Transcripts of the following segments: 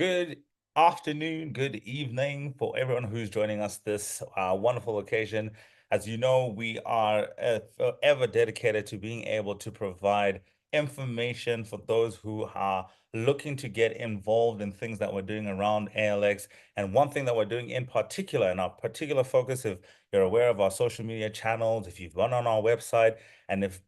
Good afternoon, good evening for everyone who's joining us this wonderful occasion. As you know, we are forever dedicated to being able to provide information for those who are looking to get involved in things that we're doing around ALX. And one thing that we're doing in particular, and our particular focus, if you're aware of our social media channels, if you've gone on our website, and if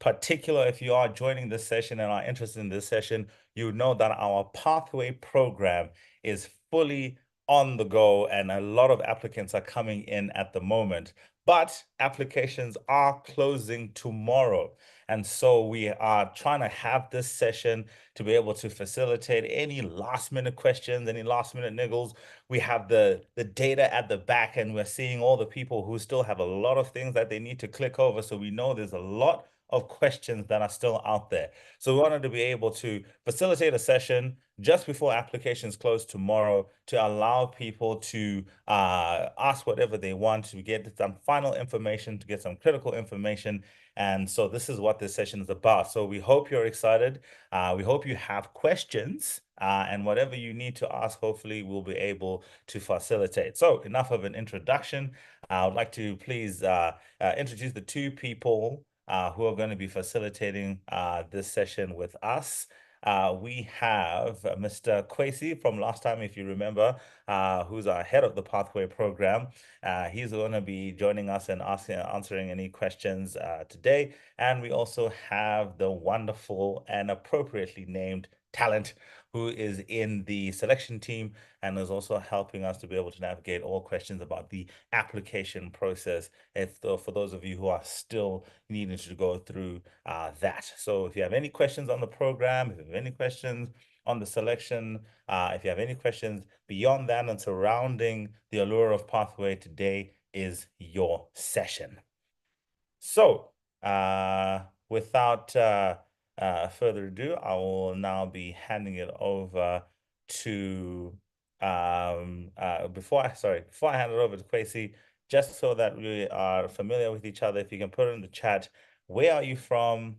you are joining this session and are interested in this session, you know that our Pathway program is fully on the go and a lot of applicants are coming in at the moment. But applications are closing tomorrow. And so we are trying to have this session to be able to facilitate any last minute questions, any last minute niggles. We have the data at the back and we're seeing all the people who still have a lot of things that they need to click over. So we know there's a lot of questions that are still out there. So we wanted to be able to facilitate a session just before applications close tomorrow to allow people to ask whatever they want, to get some final information, to get some critical information. And so this is what this session is about. So we hope you're excited. We hope you have questions. And whatever you need to ask, hopefully we'll be able to facilitate. So enough of an introduction. I would like to please introduce the two people who are going to be facilitating this session with us. We have Mr. Kwesi from last time, if you remember, who's our head of the Pathway program. He's going to be joining us and answering any questions today. And we also have the wonderful and appropriately named talent who is in the selection team and is also helping us to be able to navigate all questions about the application process for those of you who are still needing to go through that. So if you have any questions on the program, if you have any questions on the selection, if you have any questions beyond that and surrounding the allure of Pathway, today is your session. So without further ado, I will now be handing it over to before I hand it over to Kwesi, just so that we are familiar with each other, if you can put it in the chat, where are you from?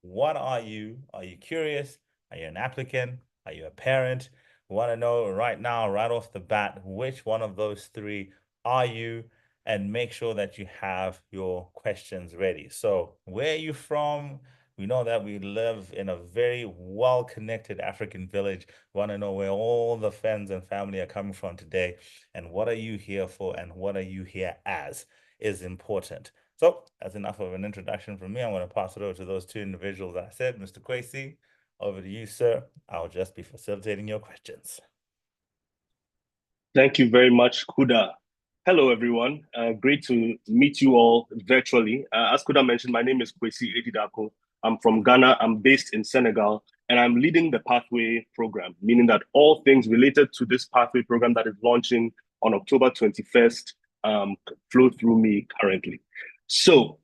What are you? Are you curious? Are you an applicant? Are you a parent? We want to know right now, right off the bat, which one of those three are you? And make sure that you have your questions ready. So where are you from? We know that we live in a very well-connected African village. We want to know where all the friends and family are coming from today, and what are you here for, and what are you here as is important. So that's enough of an introduction from me. I'm going to pass it over to those two individuals I said. Mr. Kwesi, over to you, sir. I'll just be facilitating your questions. Thank you very much, Kuda. Hello, everyone. Great to meet you all virtually. As Kuda mentioned, my name is Kwesi Edidako. I'm from Ghana. I'm based in Senegal, and I'm leading the Pathway program, meaning that all things related to this Pathway program that is launching on October 21st flow through me currently. So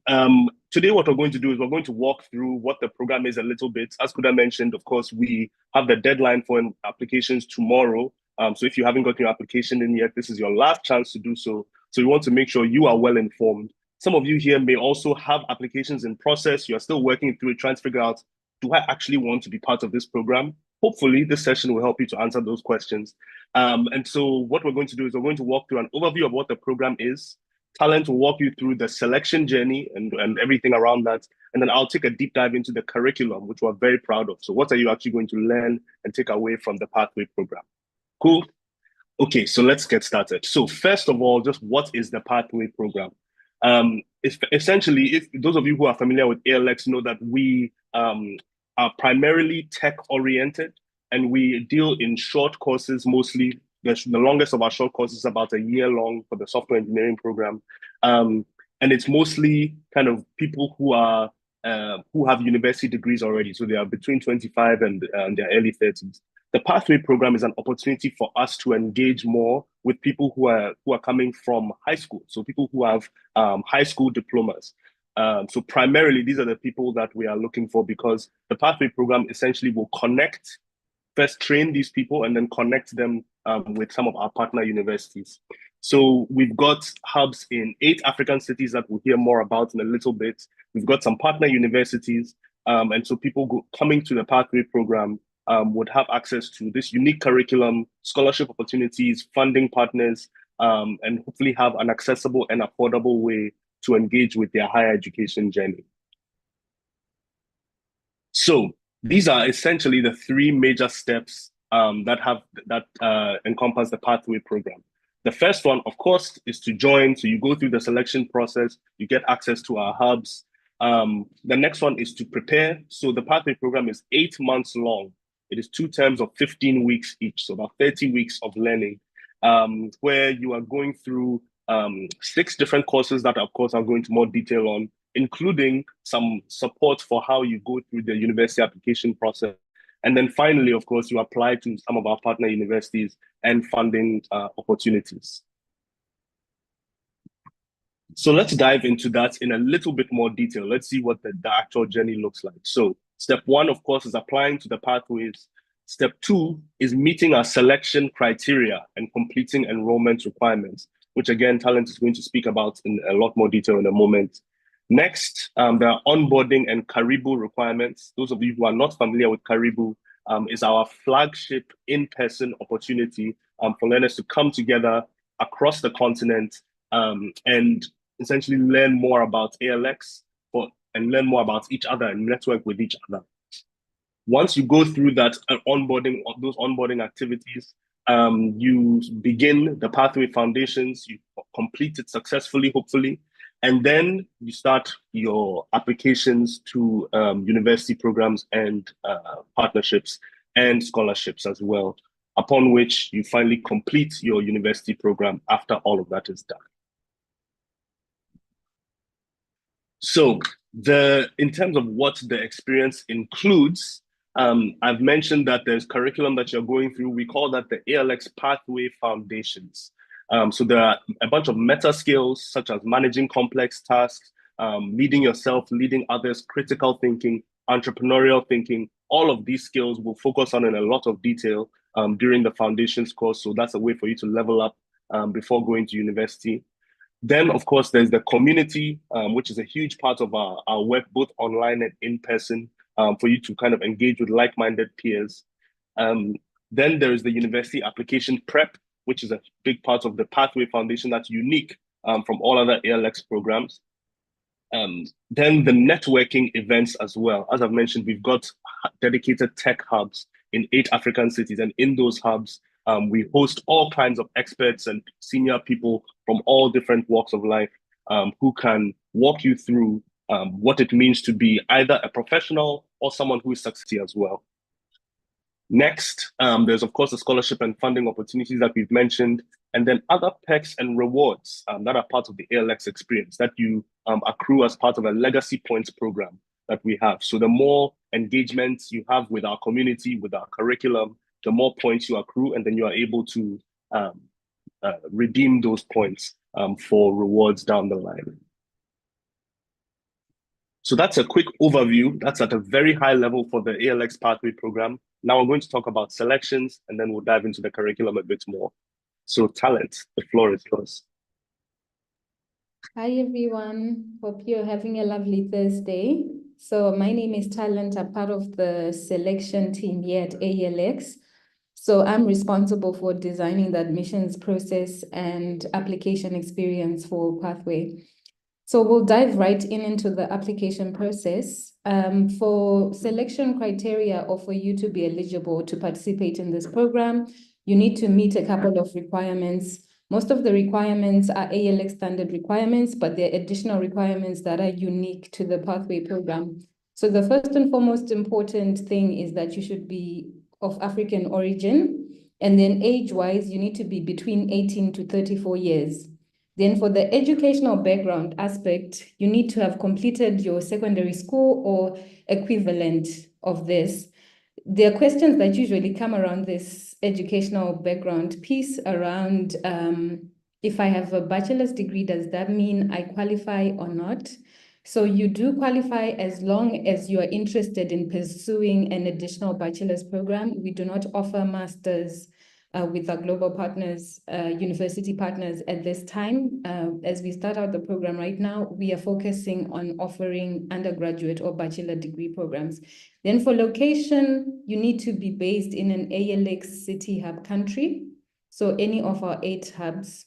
today what we're going to do is we're going to walk through what the program is a little bit. As Kuda mentioned, of course, we have the deadline for applications tomorrow. So if you haven't got your application in yet, this is your last chance to do so. So we want to make sure you are well informed. Some of you here may also have applications in process. You're still working through it, trying to figure out, do I actually want to be part of this program? Hopefully, this session will help you to answer those questions. And so what we're going to do is we're going to walk through an overview of what the program is. Talent will walk you through the selection journey and everything around that. And then I'll take a deep dive into the curriculum, which we're very proud of. So what are you actually going to learn and take away from the Pathway program? Cool. Okay, so let's get started. So first of all, just what is the Pathway program? Essentially, if those of you who are familiar with ALX know that we are primarily tech-oriented and we deal in short courses mostly. The longest of our short courses is about a year long for the software engineering program. And it's mostly kind of people who have university degrees already. So they are between 25 and their early 30s. The Pathway program is an opportunity for us to engage more with people who are coming from high school. So people who have high school diplomas. So primarily, these are the people that we are looking for, because the Pathway program essentially will first train these people and then connect them with some of our partner universities. So we've got hubs in 8 African cities that we'll hear more about in a little bit. We've got some partner universities. And so people coming to the Pathway program would have access to this unique curriculum, scholarship opportunities, funding partners, and hopefully have an accessible and affordable way to engage with their higher education journey. So these are essentially the three major steps that encompass the Pathway program. The first one, of course, is to join. So you go through the selection process, you get access to our hubs. The next one is to prepare. So the Pathway program is 8 months long. It is 2 terms of 15 weeks each, so about 30 weeks of learning, where you are going through 6 different courses that, of course, I'll go into more detail on, including some support for how you go through the university application process. And then finally, of course, you apply to some of our partner universities and funding opportunities. So let's dive into that in a little bit more detail. Let's see what the actual journey looks like. So step 1, of course, is applying to the pathways. Step 2 is meeting our selection criteria and completing enrollment requirements, which again, Talent is going to speak about in a lot more detail in a moment. Next, there are onboarding and Karibu requirements. Those of you who are not familiar with Karibu, is our flagship in-person opportunity for learners to come together across the continent and essentially learn more about ALX and learn more about each other and network with each other. Once you go through that those onboarding activities, you begin the Pathway Foundations, you complete it successfully, hopefully, and then you start your applications to university programs and partnerships and scholarships as well, upon which you finally complete your university program after all of that is done. So in terms of what the experience includes, I've mentioned that there's curriculum that you're going through. We call that the ALX Pathway Foundations. So there are a bunch of meta skills such as managing complex tasks, leading yourself, leading others, critical thinking, entrepreneurial thinking. All of these skills we'll focus on in a lot of detail during the foundations course. So that's a way for you to level up before going to university. Then, of course, there's the community, which is a huge part of our work, both online and in person, for you to kind of engage with like-minded peers. Then there is the university application prep, which is a big part of the Pathway Foundation that's unique from all other ALX programs. Then the networking events as well. As I've mentioned, we've got dedicated tech hubs in 8 African cities, and in those hubs, we host all kinds of experts and senior people from all different walks of life who can walk you through what it means to be either a professional or someone who is successful as well. Next, there's, of course, the scholarship and funding opportunities that we've mentioned, and then other perks and rewards that are part of the ALX experience that you accrue as part of a legacy points program that we have. So the more engagements you have with our community, with our curriculum, the more points you accrue, and then you are able to redeem those points for rewards down the line. So that's a quick overview. That's at a very high level for the ALX Pathway program. Now we're going to talk about selections, and then we'll dive into the curriculum a bit more. So Talent, the floor is yours. Hi, everyone. Hope you're having a lovely Thursday. So my name is Talent. I'm part of the selection team here at ALX. So I'm responsible for designing the admissions process and application experience for Pathway. So we'll dive right into the application process. For selection criteria or for you to be eligible to participate in this program, you need to meet a couple of requirements. Most of the requirements are ALX standard requirements, but there are additional requirements that are unique to the Pathway program. So the first and foremost important thing is that you should be of African origin, and then age-wise, you need to be between 18 to 34 years. Then for the educational background aspect, you need to have completed your secondary school or equivalent of this. There are questions that usually come around this educational background piece around if I have a bachelor's degree, does that mean I qualify or not? So you do qualify as long as you are interested in pursuing an additional bachelor's program. We do not offer master's with our global partners, university partners at this time. As we start out the program right now, we are focusing on offering undergraduate or bachelor degree programs. Then for location, you need to be based in an ALX City Hub country. So any of our 8 hubs,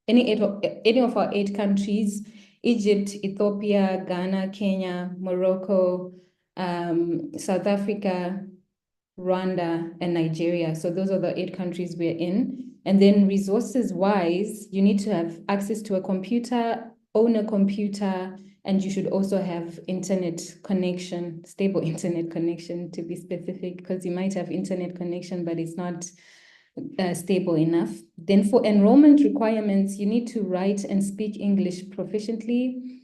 any of our 8 countries, Egypt, Ethiopia, Ghana, Kenya, Morocco, South Africa, Rwanda, and Nigeria. So those are the 8 countries we're in. And then resources-wise, you need to have access to a computer, own a computer, and you should also have internet connection, stable internet connection to be specific, because you might have internet connection, but it's not stable enough. Then for enrollment requirements, you need to write and speak English proficiently.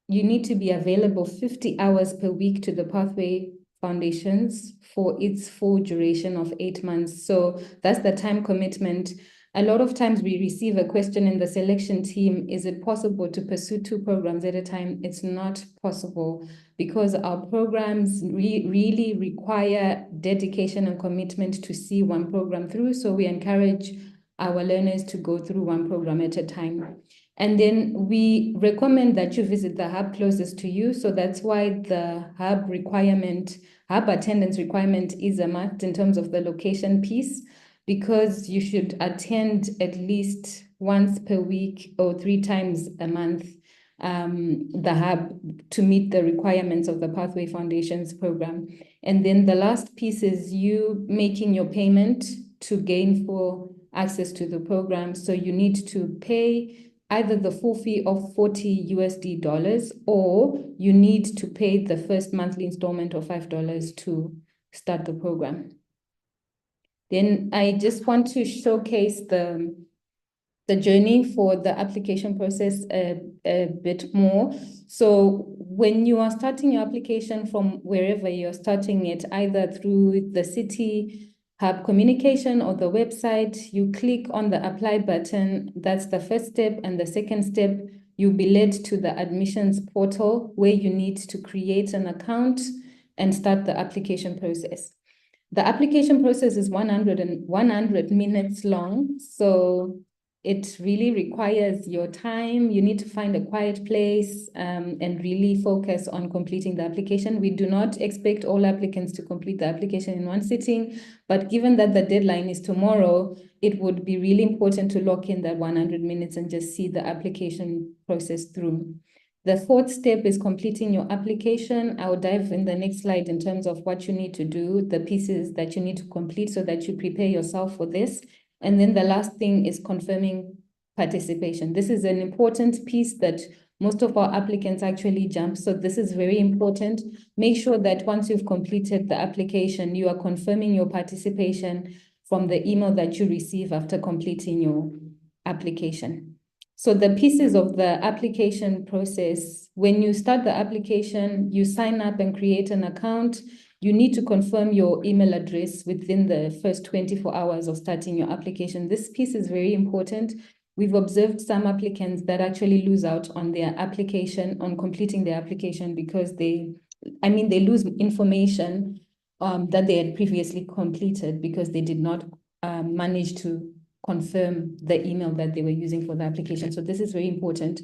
You need to be available 50 hours per week to the Pathway Foundations for its full duration of 8 months. So that's the time commitment. A lot of times we receive a question in the selection team, is it possible to pursue 2 programs at a time? It's not possible, because our programs really require dedication and commitment to see 1 program through. So we encourage our learners to go through 1 program at a time. And then we recommend that you visit the hub closest to you. So that's why the hub attendance requirement is a must in terms of the location piece, because you should attend at least once per week or 3 times a month the hub to meet the requirements of the Pathway Foundations program. And then the last piece is you making your payment to gain full access to the program. So you need to pay either the full fee of $40 or you need to pay the first monthly installment of $5 to start the program. Then I just want to showcase the journey for the application process a bit more. So when you are starting your application from wherever you're starting it, either through the City Hub communication or the website, you click on the apply button. That's the first step. And the second step, you'll be led to the admissions portal where you need to create an account and start the application process. The application process is 100 minutes long. So it really requires your time. You need to find a quiet place and really focus on completing the application. We do not expect all applicants to complete the application in 1 sitting, but given that the deadline is tomorrow, it would be really important to lock in that 100 minutes and just see the application process through. The 4th step is completing your application. I will dive in the next slide in terms of what you need to do, the pieces that you need to complete so that you prepare yourself for this. And then the last thing is confirming participation. This is an important piece that most of our applicants actually jump. So this is very important. Make sure that once you've completed the application, you are confirming your participation from the email that you receive after completing your application. So the pieces of the application process, when you start the application, you sign up and create an account. You need to confirm your email address within the first 24 hours of starting your application. This piece is very important. We've observed some applicants that actually lose out on their application, on completing their application, because they lose information that they had previously completed because they did not manage to confirm the email that they were using for the application. So this is very important.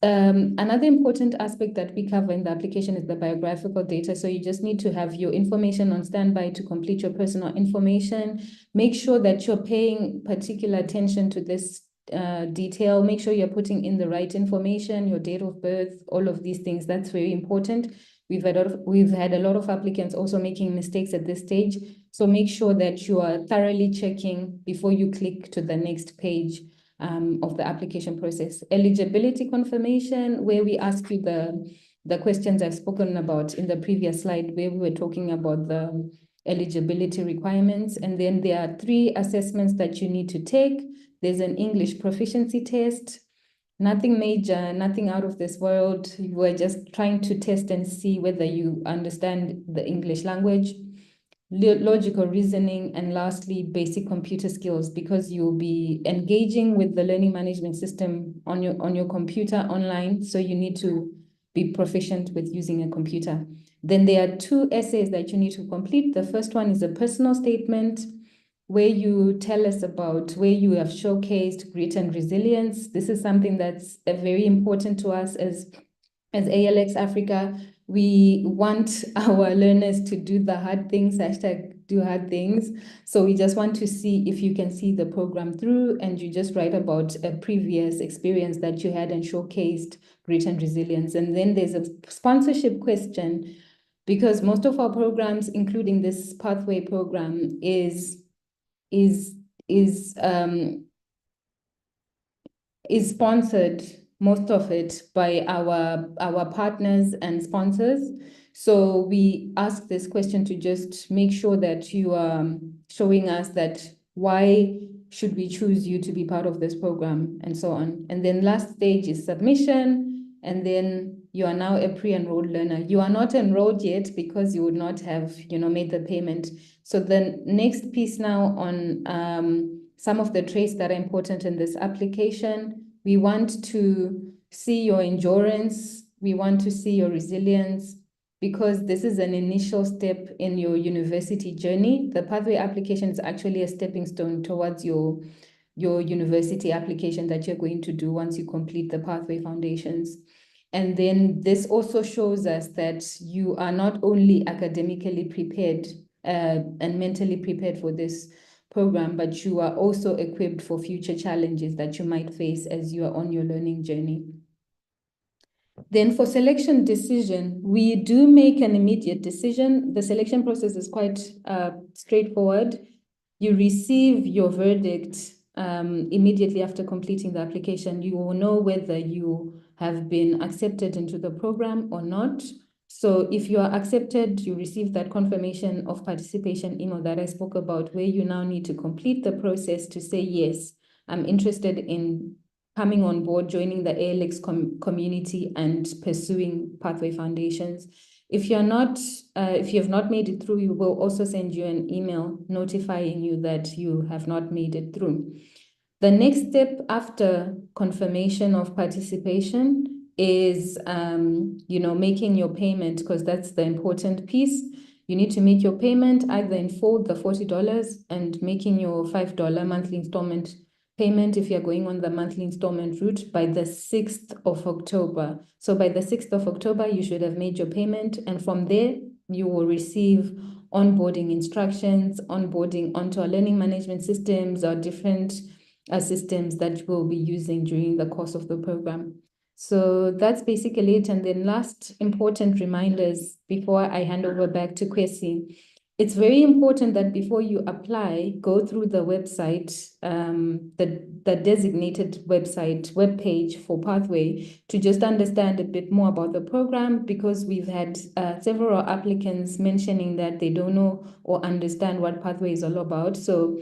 Another important aspect that we cover in the application is the biographical data. So you just need to have your information on standby to complete your personal information. Make sure that you're paying particular attention to this detail. Make sure you're putting in the right information, your date of birth, all of these things. That's very important. We've had a lot of applicants also making mistakes at this stage. So make sure that you are thoroughly checking before you click to the next page of the application process. Eligibility confirmation, where we ask you the questions I've spoken about in the previous slide, where we were talking about the eligibility requirements. And then there are 3 assessments that you need to take. There's an English proficiency test. Nothing major, nothing out of this world. We're just trying to test and see whether you understand the English language, logical reasoning, and lastly, basic computer skills, because you'll be engaging with the learning management system on your computer online. So you need to be proficient with using a computer. Then there are 2 essays that you need to complete. The first one is a personal statement. where you tell us about where you have showcased grit and resilience. This is something that's very important to us as ALX Africa. We want our learners to do the hard things, #do hard things. So we just want to see if you can see the program through, and you just write about a previous experience that you had and showcased grit and resilience. And then there's a sponsorship question, because most of our programs, including this pathway program, is sponsored, most of it, by our partners and sponsors. So we ask this question to just make sure that you are showing us that why should we choose you to be part of this program, and so on. And then last stage is submission, and then you are now a pre-enrolled learner. You are not enrolled yet because you would not have, made the payment. So the next piece now on some of the traits that are important in this application. We want to see your endurance. We want to see your resilience, because this is an initial step in your university journey. The pathway application is actually a stepping stone towards your university application that you're going to do once you complete the pathway foundations. And then this also shows us that you are not only academically prepared and mentally prepared for this program, but you are also equipped for future challenges that you might face as you are on your learning journey. Then for selection decision, we do make an immediate decision. The selection process is quite straightforward. You receive your verdict immediately after completing the application. You will know whether you have been accepted into the program or not. So if you are accepted, you receive that confirmation of participation email that I spoke about, where you now need to complete the process to say, yes, I'm interested in coming on board, joining the ALX community and pursuing Pathway Foundations. If you're not, if you have not made it through, we will also send you an email notifying you that you have not made it through. The next step after confirmation of participation is, making your payment, because that's the important piece. You need to make your payment either in full, the $40, and making your $5 monthly installment payment if you're going on the monthly installment route by the 6th of October. So by the 6th of October, you should have made your payment. And from there, you will receive onboarding instructions, onboarding onto our learning management systems or different systems that we'll be using during the course of the program. So that's basically it. And then last important reminders before I hand over back to Kwesi. It's very important that before you apply, go through the website, the designated website, webpage for Pathway, to just understand a bit more about the program, because we've had several applicants mentioning that they don't know or understand what Pathway is all about. So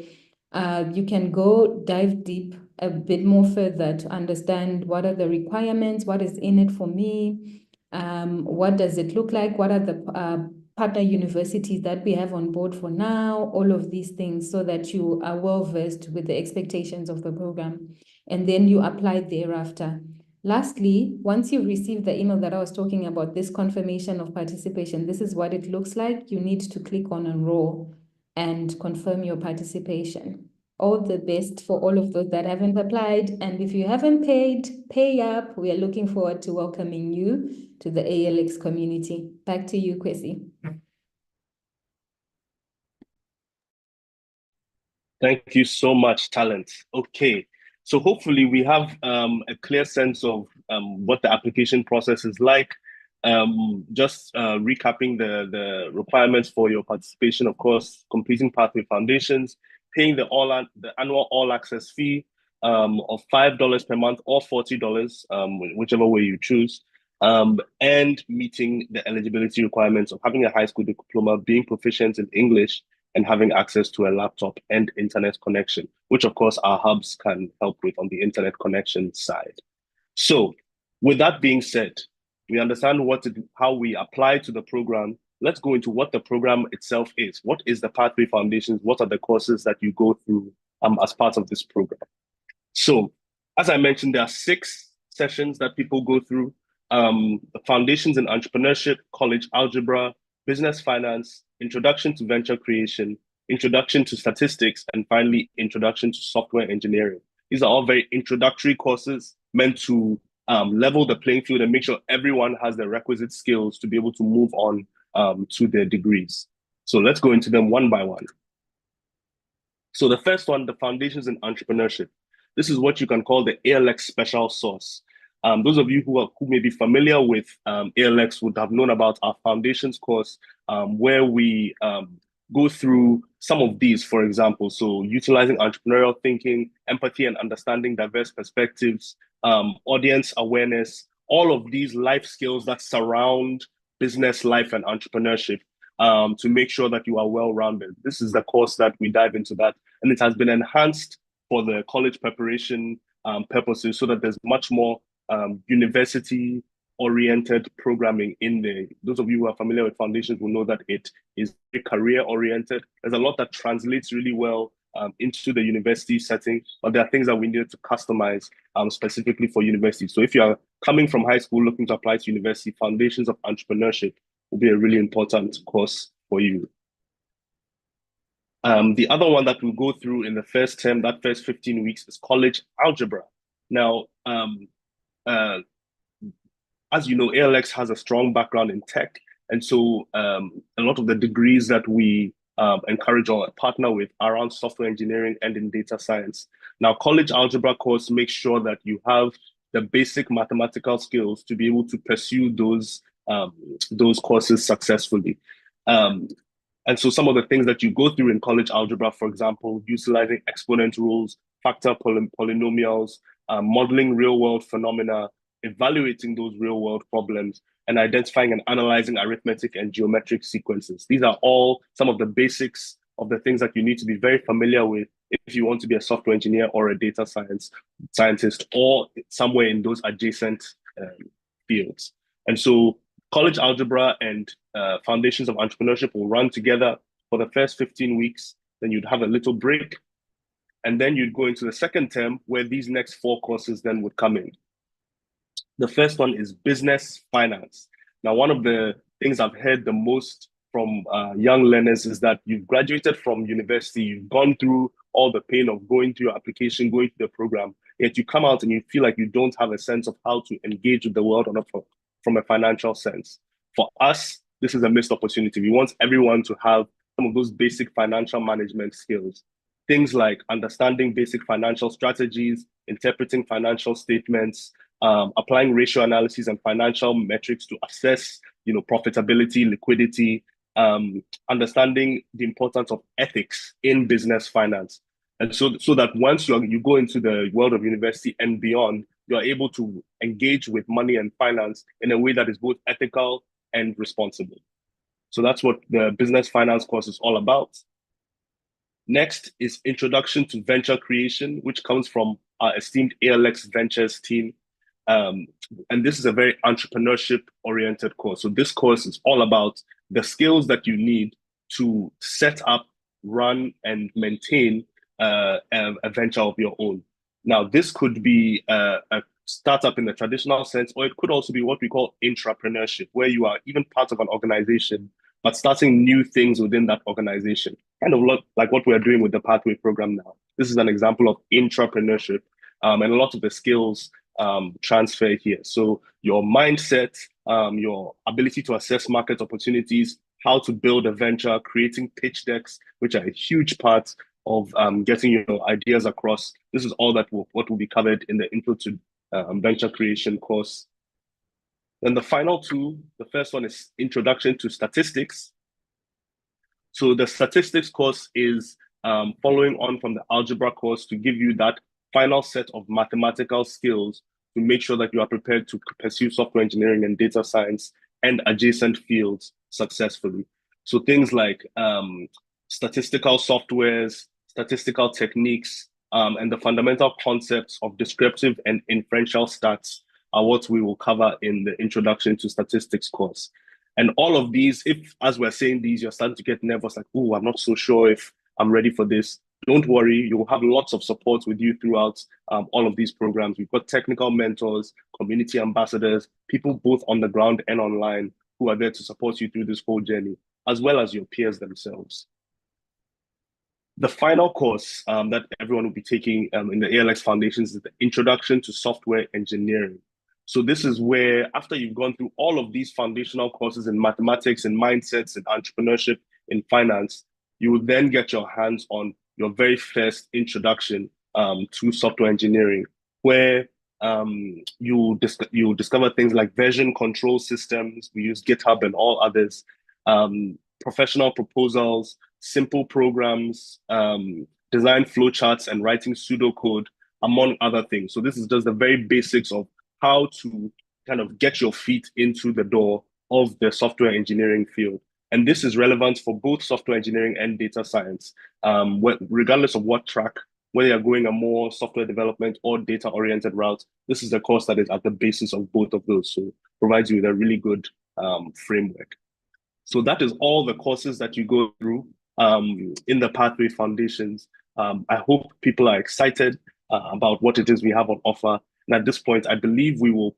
you can go dive deep a bit more further to understand what are the requirements, what is in it for me, what does it look like, what are the partner universities that we have on board for now, all of these things, so that you are well versed with the expectations of the program, and then you apply thereafter. Lastly, once you've received the email that I was talking about, this confirmation of participation, this is what it looks like. You need to click on enroll and confirm your participation. All the best for all of those that haven't applied. And if you haven't paid, pay up. We are looking forward to welcoming you to the ALX community. Back to you, Kwesi. Thank you so much, Talent. Okay, so hopefully we have a clear sense of what the application process is like. Just recapping the requirements for your participation, of course, completing Pathway Foundations, paying the annual all access fee of $5 per month or $40, whichever way you choose, and meeting the eligibility requirements of having a high school diploma, being proficient in English, and having access to a laptop and internet connection, which of course our hubs can help with on the internet connection side. So with that being said, we understand how we apply to the program. Let's go into what the program itself is. What is the Pathway Foundations? What are the courses that you go through as part of this program? So as I mentioned, there are 6 sessions that people go through. The Foundations in Entrepreneurship, College Algebra, Business Finance, Introduction to Venture Creation, Introduction to Statistics, and finally, Introduction to Software Engineering. These are all very introductory courses meant to level the playing field and make sure everyone has the requisite skills to be able to move on to their degrees. So let's go into them one by one. So the first one, the Foundations in Entrepreneurship. This is what you can call the ALX special sauce. Those of you who may be familiar with ALX would have known about our Foundations course, where we go through some of these, for example. So utilizing entrepreneurial thinking, empathy and understanding diverse perspectives, audience awareness, all of these life skills that surround business life and entrepreneurship, to make sure that you are well-rounded. This is the course that we dive into that. And it has been enhanced for the college preparation purposes so that there's much more university-oriented programming in there. Those of you who are familiar with Foundations will know that it is career-oriented. There's a lot that translates really well into the university setting, but there are things that we need to customize specifically for university. So if you are coming from high school looking to apply to university, Foundations of Entrepreneurship will be a really important course for you. The other one that we'll go through in the first term, that first 15 weeks, is college algebra. Now, as you know, ALX has a strong background in tech. And so a lot of the degrees that we encourage or partner with are around software engineering and in data science. Now, college algebra course makes sure that you have the basic mathematical skills to be able to pursue those courses successfully. And so some of the things that you go through in college algebra, for example, utilizing exponent rules, factor polynomials, modeling real-world phenomena, evaluating those real-world problems, and identifying and analyzing arithmetic and geometric sequences. These are all some of the basics of the things that you need to be very familiar with if you want to be a software engineer or a data scientist, or somewhere in those adjacent fields. And so college algebra and Foundations of Entrepreneurship will run together for the first 15 weeks. Then you'd have a little break. And then you'd go into the second term where these next 4 courses then would come in. The first one is business finance. Now, one of the things I've heard the most from young learners is that you've graduated from university, you've gone through all the pain of going through your application, going through the program, yet you come out and you feel like you don't have a sense of how to engage with the world from a financial sense. For us, this is a missed opportunity. We want everyone to have some of those basic financial management skills. Things like understanding basic financial strategies, interpreting financial statements, applying ratio analysis and financial metrics to assess, profitability, liquidity, understanding the importance of ethics in business finance. And so that once you go into the world of university and beyond, you are able to engage with money and finance in a way that is both ethical and responsible. So that's what the business finance course is all about. Next is Introduction to Venture Creation, which comes from our esteemed ALX Ventures team. And this is a very entrepreneurship-oriented course. So this course is all about the skills that you need to set up, run, and maintain a venture of your own. Now, this could be a startup in the traditional sense, or it could also be what we call intrapreneurship, where you are even part of an organization, but starting new things within that organization. Kind of like what we're doing with the Pathway program now. This is an example of intrapreneurship, and a lot of the skills transfer here. So your mindset, your ability to assess market opportunities, how to build a venture, creating pitch decks, which are a huge part of getting your ideas across. This is all that what will be covered in the Intro to Venture Creation course. Then the final 2, the first one is Introduction to Statistics. So the statistics course is following on from the algebra course to give you that final set of mathematical skills to make sure that you are prepared to pursue software engineering and data science and adjacent fields successfully. So things like statistical softwares, statistical techniques, and the fundamental concepts of descriptive and inferential stats are what we will cover in the Introduction to Statistics course. And all of these, if as we're saying these, you're starting to get nervous, like, oh, I'm not so sure if I'm ready for this. Don't worry, you will have lots of support with you throughout all of these programs. We've got technical mentors, community ambassadors, people both on the ground and online who are there to support you through this whole journey, as well as your peers themselves. The final course that everyone will be taking in the ALX Foundations is the Introduction to Software Engineering. So this is where, after you've gone through all of these foundational courses in mathematics, in mindsets, in entrepreneurship, in finance, you will then get your hands on your very first introduction to software engineering, where you'll discover things like version control systems. We use GitHub and all others, professional proposals, simple programs, design flowcharts, and writing pseudocode, among other things. So this is just the very basics of how to kind of get your feet into the door of the software engineering field. And this is relevant for both software engineering and data science, regardless of what track, whether you're going a more software development or data-oriented route. This is a course that is at the basis of both of those. So provides you with a really good framework. So that is all the courses that you go through in the Pathway Foundations. I hope people are excited about what it is we have on offer. And at this point, I believe we will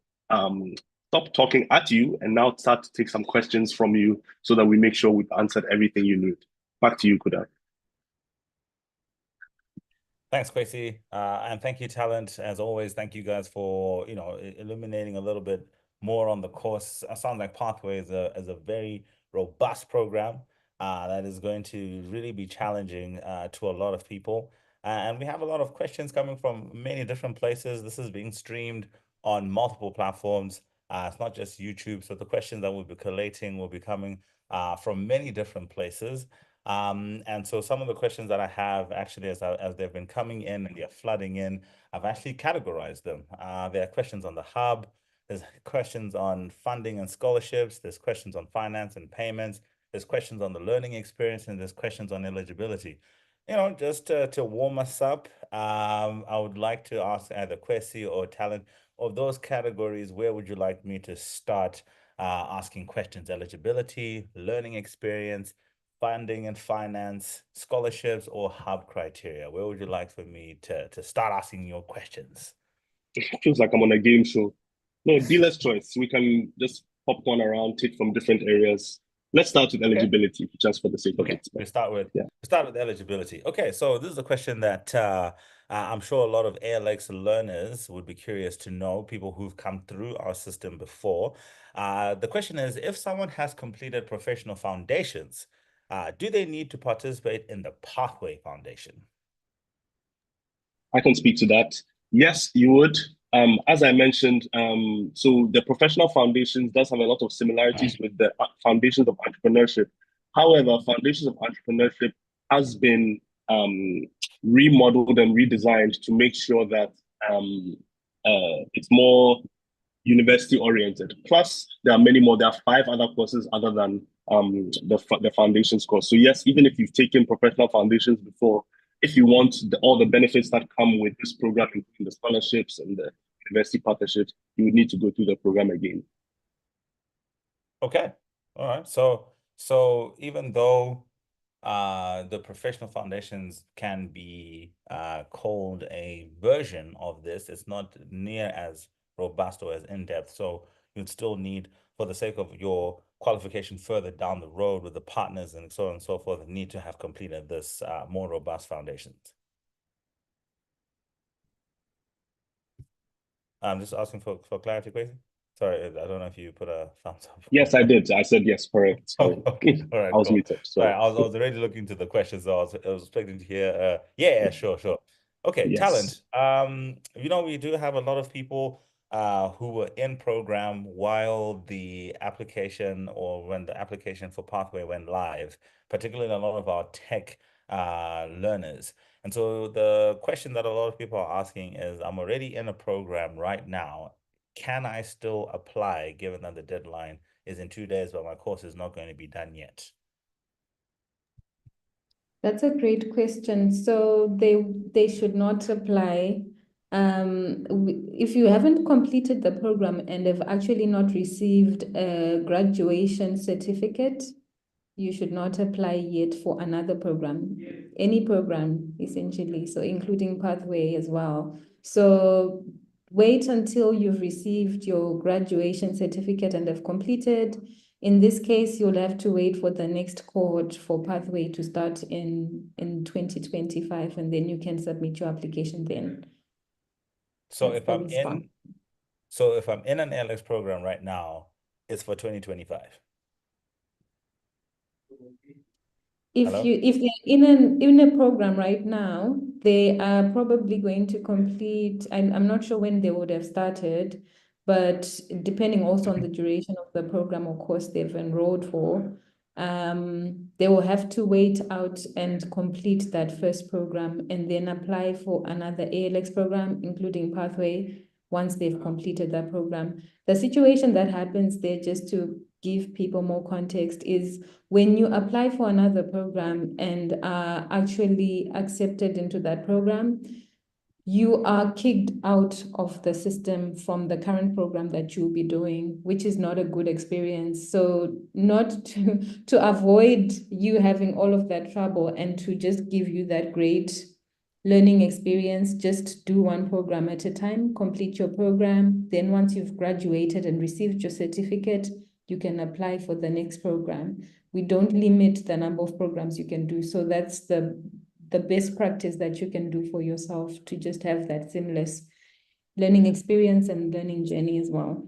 stop talking at you and now start to take some questions from you so that we make sure we've answered everything you need. Back to you, Kuda. Thanks, Kwesi. And thank you, Talent. As always, thank you guys for, illuminating a little bit more on the course. It sounds like Pathway is a very robust program that is going to really be challenging to a lot of people. And we have a lot of questions coming from many different places. This is being streamed on multiple platforms. It's not just YouTube. So the questions that we'll be collating will be coming from many different places. And so some of the questions that I have actually, as they've been coming in and they're flooding in, I've actually categorized them. There are questions on the hub. There's questions on funding and scholarships. There's questions on finance and payments. There's questions on the learning experience, and there's questions on eligibility. Just to warm us up, I would like to ask either Kwesi or Talent, of those categories, where would you like me to start asking questions? Eligibility, learning experience, funding and finance, scholarships, or hub criteria? Where would you like for me to start asking your questions? It feels like I'm on a game show. No, dealer's choice. We can just pop one around, take from different areas. Let's start with eligibility, just for the sake of it. We start with eligibility. Okay, so this is a question that I'm sure a lot of ALX learners would be curious to know, people who've come through our system before. The question is, if someone has completed professional foundations, do they need to participate in the Pathway Foundation? I can speak to that. Yes, you would. As I mentioned, so the professional foundations does have a lot of similarities with the foundations of entrepreneurship. However, foundations of entrepreneurship has been remodeled and redesigned to make sure that it's more university oriented. Plus, there are many more. There are 5 other courses other than the foundations course. So yes, even if you've taken professional foundations before, if you want all the benefits that come with this program, including the scholarships and the university partnerships, you would need to go through the program again. Okay. All right. So even though the professional foundations can be called a version of this, it's not near as robust or as in-depth. So you'd still need, for the sake of your qualification further down the road with the partners and so on and so forth, need to have completed this more robust foundations. I'm just asking for clarity, Kwesi. Sorry, I don't know if you put a thumbs up. Yes, I did. I said yes, correct. Oh, okay. All right, I was cool. muted. So I was already looking to the questions, so I was expecting to hear. Yeah, sure. Okay, yes. Talent. We do have a lot of people who were in program while the application, or when the application for Pathway went live, particularly a lot of our tech learners. And so the question that a lot of people are asking is, I'm already in a program right now. Can I still apply, given that the deadline is in 2 days, but my course is not going to be done yet? That's a great question. So they should not apply. If you haven't completed the program and have actually not received a graduation certificate, you should not apply yet for another program, any program essentially, so including Pathway as well. So wait until you've received your graduation certificate and have completed In this case, you'll have to wait for the next cohort for pathway to start in 2025, and then you can submit your application then. So That's if the I'm response. in an ALX program right now, it's for 2025. If Hello? they're in a program right now, they are probably going to complete, I'm not sure when they would have started, but depending also on the duration of the program or course they've enrolled for, they will have to wait out and complete that first program and then apply for another ALX program, including Pathway, once they've completed that program. The situation that happens there, just to give people more context, is when you apply for another program and are actually accepted into that program, you are kicked out of the system from the current program that you'll be doing, which is not a good experience. So not to avoid you having all of that trouble and to just give you that great learning experience, just do one program at a time, complete your program. Then once you've graduated and received your certificate, you can apply for the next program. We don't limit the number of programs you can do. So that's the best practice that you can do for yourself, to just have that seamless learning experience and learning journey as well.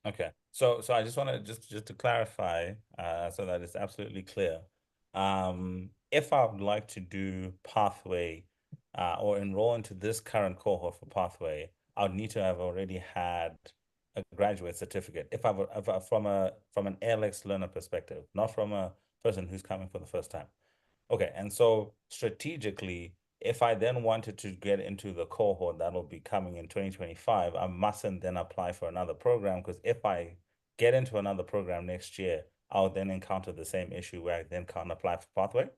Okay. So I just want to just to clarify, so that it's absolutely clear. If I would like to do Pathway, or enroll into this current cohort for Pathway, I would need to have already had a graduate certificate. If from an ALX learner perspective, not from a person who's coming for the first time. Okay, and so strategically, if I then wanted to get into the cohort that'll be coming in 2025, I mustn't then apply for another program, because if I get into another program next year, I'll then encounter the same issue where I then can't apply for Pathway.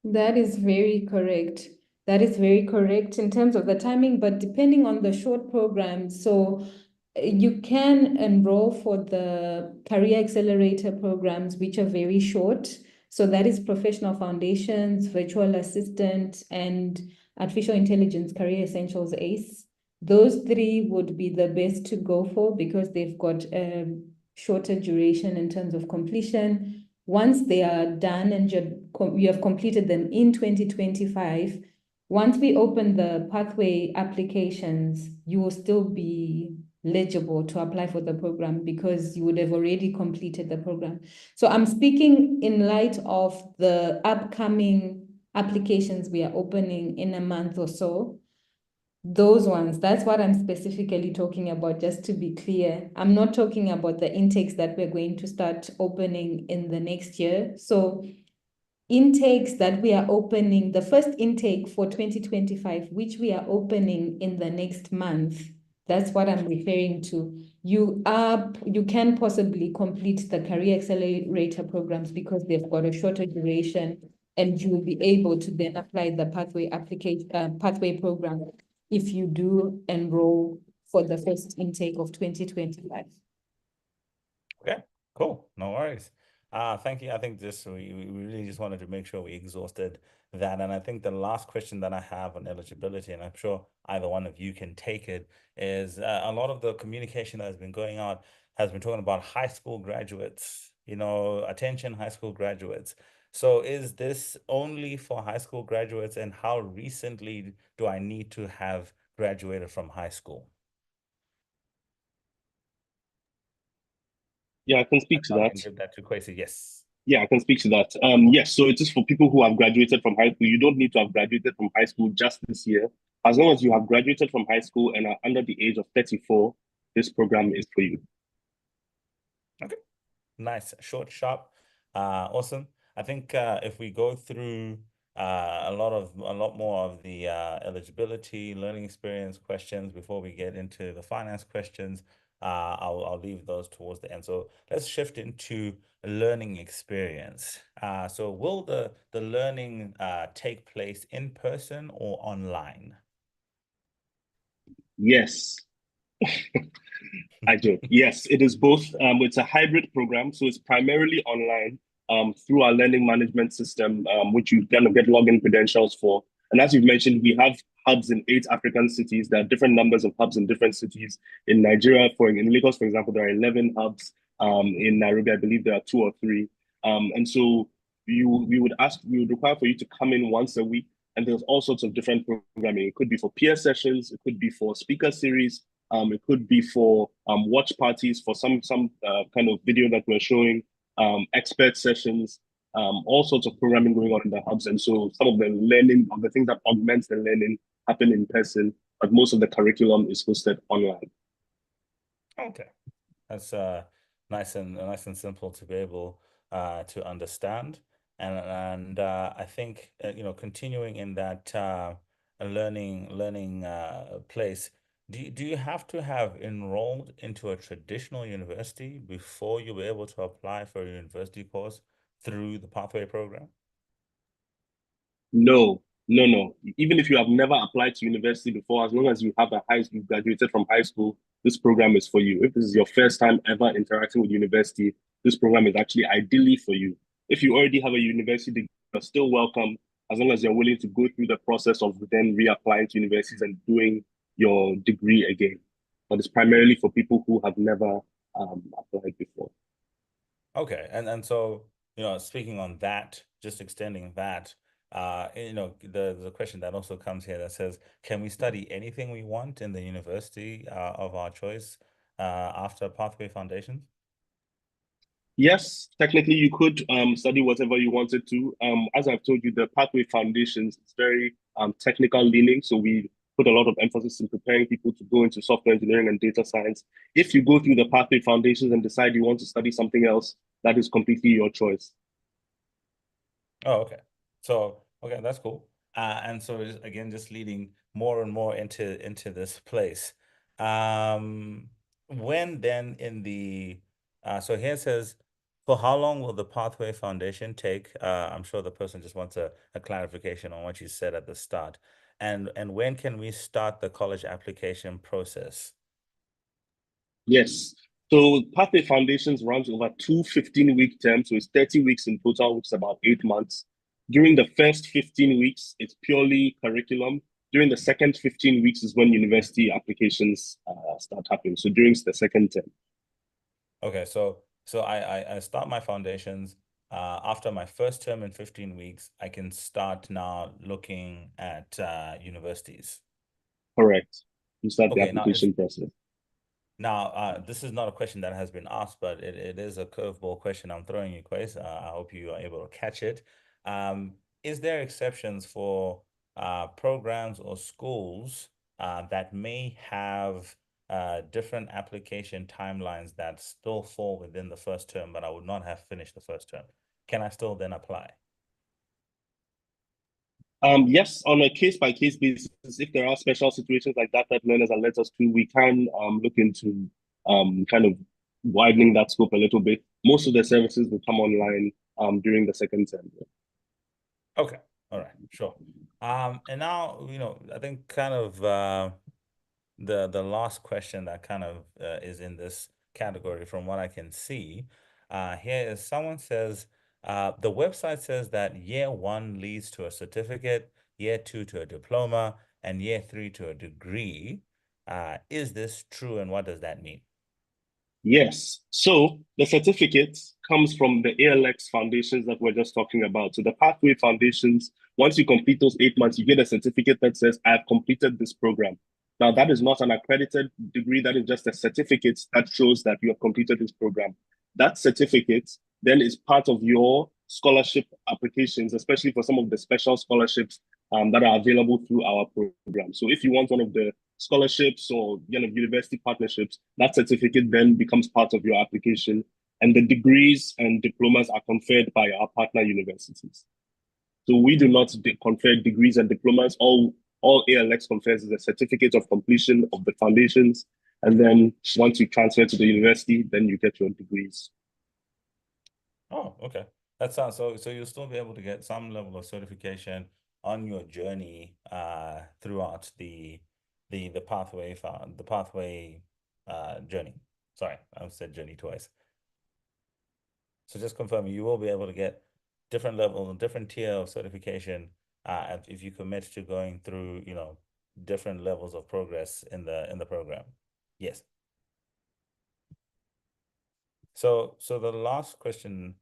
That is very correct. That is very correct in terms of the timing, but depending on the short program. So you can enroll for the Career Accelerator programs, which are very short. So that is Professional Foundations, Virtual Assistant, and Artificial Intelligence Career Essentials ACE. Those three would be the best to go for because they've got a shorter duration in terms of completion. Once they are done and you have completed them in 2025, once we open the Pathway applications, you will still be eligible to apply for the program because you would have already completed the program. So I'm speaking in light of the upcoming applications we are opening in a month or so. Those ones, that's what I'm specifically talking about, just to be clear. I'm not talking about the intakes that we're going to start opening in the next year. So intakes that we are opening, the first intake for 2025, which we are opening in the next month, that's what I'm referring to. You can possibly complete the Career Accelerator programs because they've got a shorter duration, and you will be able to then apply the pathway program if you do enroll for the first intake of 2025. Okay, cool. No worries. Thank you. I think we really just wanted to make sure we exhausted that. And I think the last question that I have on eligibility, and I'm sure either one of you can take it, is a lot of the communication that has been going on has been talking about high school graduates, attention high school graduates. So is this only for high school graduates, and how recently do I need to have graduated from high school? Yeah, I can speak to that. Give that to Kwesi. Yes. Yeah, I can speak to that. Yes, so it is for people who have graduated from high school. You don't need to have graduated from high school just this year. As long as you have graduated from high school and are under the age of 34, this program is for you. Okay. Nice, short, sharp, awesome. I think if we go through a lot more of the eligibility, learning experience questions before we get into the finance questions, I'll leave those towards the end. So let's shift into learning experience. So will the learning take place in person or online? Yes. I do. Yes, it is both. It's a hybrid program, so it's primarily online through our learning management system, which you kind of get login credentials for. And as you've mentioned, we have hubs in 8 African cities. There are different numbers of hubs in different cities. In Nigeria, in Lagos, for example, there are 11 hubs. In Nairobi, I believe there are two or three. And so we would require for you to come in once a week. And there's all sorts of different programming. It could be for peer sessions, it could be for speaker series, it could be for watch parties for some kind of video that we're showing, expert sessions, all sorts of programming going on in the hubs. And so some of the learning, of the things that augments the learning happen in person, but most of the curriculum is hosted online. Okay, that's nice and simple to be able to understand, and I think continuing in that learning place. Do you have to have enrolled into a traditional university before you were able to apply for a university course through the Pathway program? No, no, no. Even if you have never applied to university before, as long as you have you graduated from high school, this program is for you. If this is your first time ever interacting with university, this program is actually ideally for you. If you already have a university degree, you're still welcome, as long as you're willing to go through the process of then reapplying to universities and doing your degree again. But it's primarily for people who have never applied before. Okay, and so speaking on that, just extending that, the question that also comes here that says, can we study anything we want in the university of our choice after Pathway Foundations? Yes, technically you could study whatever you wanted to. As I've told you, the Pathway Foundations is very technical leaning, so we put a lot of emphasis in preparing people to go into software engineering and data science. If you go through the Pathway Foundations and decide you want to study something else, that is completely your choice. Oh, okay. So, okay, that's cool. And so again, just leading more and more into this place. When then in the so here it says, for how long will the Pathway Foundation take? I'm sure the person just wants a clarification on what you said at the start. And when can we start the college application process? Yes. So Pathway Foundations runs over two 15-week terms, so it's 30 weeks in total, which is about 8 months. During the first 15 weeks, it's purely curriculum. During the second 15 weeks is when university applications start happening. So during the second term. Okay, so I start my foundations. After my first term in 15 weeks, I can start now looking at universities. Correct. You start the Okay, application process. this is not a question that has been asked, but it is a curveball question I'm throwing you, Quace. I hope you are able to catch it. Is there exceptions for programs or schools that may have different application timelines that still fall within the first term, but I would not have finished the first term? Can I still then apply? Yes, on a case-by-case basis, if there are special situations like that that learners are let us to, we can look into kind of widening that scope a little bit. Most of the services will come online during the second term. Okay. All right. Sure. And now, I think kind of the last question that kind of is in this category from what I can see here is someone says the website says that year one leads to a certificate, year two to a diploma, and year three to a degree. Is this true, and what does that mean? Yes. So the certificate comes from the ALX foundations that we're just talking about. So the Pathway Foundations, once you complete those 8 months, you get a certificate that says, I've completed this program. Now, that is not an accredited degree. That is just a certificate that shows that you have completed this program. That certificate then is part of your scholarship applications, especially for some of the special scholarships that are available through our program. So if you want one of the scholarships or university partnerships, that certificate then becomes part of your application. And the degrees and diplomas are conferred by our partner universities. So we do not confer degrees and diplomas. All ALX confers is a certificate of completion of the foundations. And then once you transfer to the university, then you get your degrees. Oh, okay. That sounds so you'll still be able to get some level of certification on your journey throughout the pathway journey. Sorry, I said journey twice. So just confirming, you will be able to get different level, different tier of certification if you commit to going through, different levels of progress in the program. Yes. So the last question,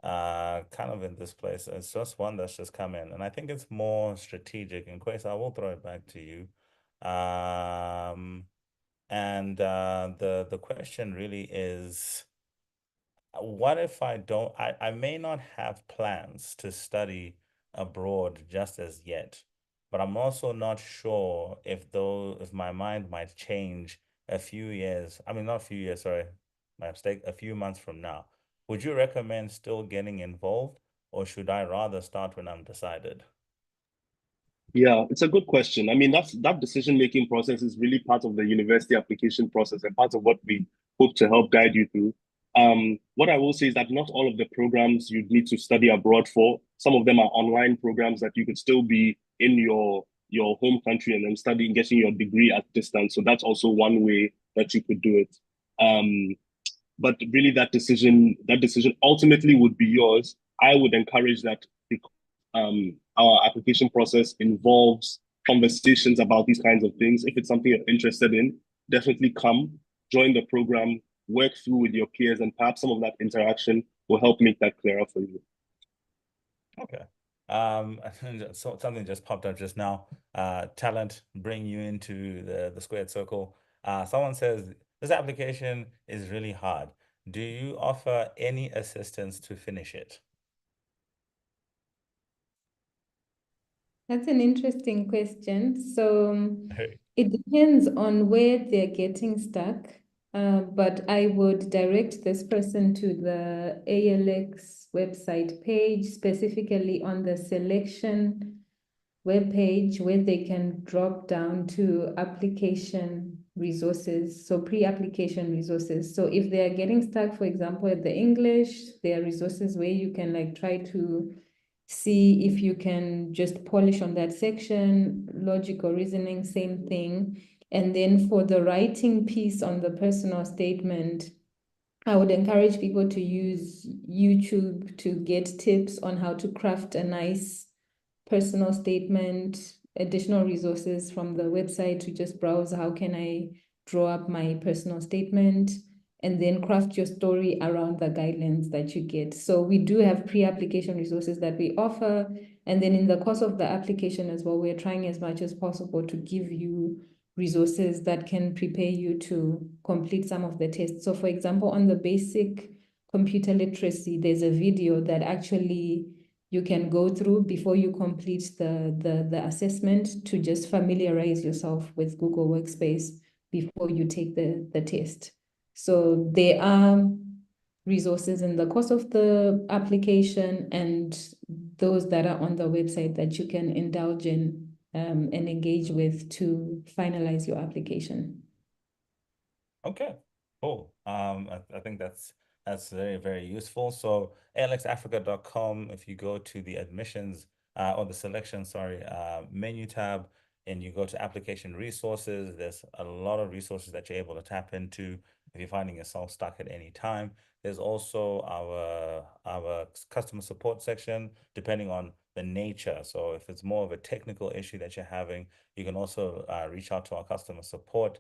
kind of in this place, it's just one that's just come in, and I think it's more strategic. And Kwesi, I will throw it back to you. And the question really is, what if I may not have plans to study abroad just as yet, but I'm also not sure if my mind might change a few years. I mean, not a few years, sorry, my mistake, a few months from now. Would you recommend still getting involved, or should I rather start when I'm decided? Yeah, it's a good question. I mean, that decision-making process is really part of the university application process and part of what we hope to help guide you through. What I will say is that not all of the programs you need to study abroad for. Some of them are online programs that you could still be in your home country and then studying, getting your degree at distance. So that's also one way that you could do it. But really that decision ultimately would be yours. I would encourage that because our application process involves conversations about these kinds of things. If it's something you're interested in, definitely come, join the program, work through with your peers, and perhaps some of that interaction will help make that clearer for you. Okay. So something just popped up just now. Talent bring you into the squared circle. Someone says this application is really hard. Do you offer any assistance to finish it? That's an interesting question. So it depends on where they're getting stuck. But I would direct this person to the ALX website page, specifically on the selection webpage, where they can drop down to application resources, so pre-application resources. So if they are getting stuck, for example, at the English, there are resources where you can like try to see if you can just polish on that section. Logical reasoning, same thing. And then for the writing piece on the personal statement, I would encourage people to use YouTube to get tips on how to craft a nice personal statement, additional resources from the website to just browse how can I draw up my personal statement, and then craft your story around the guidelines that you get. So we do have pre-application resources that we offer. And then in the course of the application as well, we're trying as much as possible to give you resources that can prepare you to complete some of the tests. So for example, on the basic computer literacy, there's a video that actually you can go through before you complete the assessment to just familiarize yourself with Google Workspace before you take the test. So there are resources in the course of the application and those that are on the website that you can indulge in and engage with to finalize your application. Okay, cool. I think that's very, very useful. So alxafrica.com, if you go to the admissions or the selection, sorry, menu tab, and you go to application resources, there's a lot of resources that you're able to tap into if you're finding yourself stuck at any time. There's also our customer support section, depending on the nature. So if it's more of a technical issue that you're having, you can also reach out to our customer support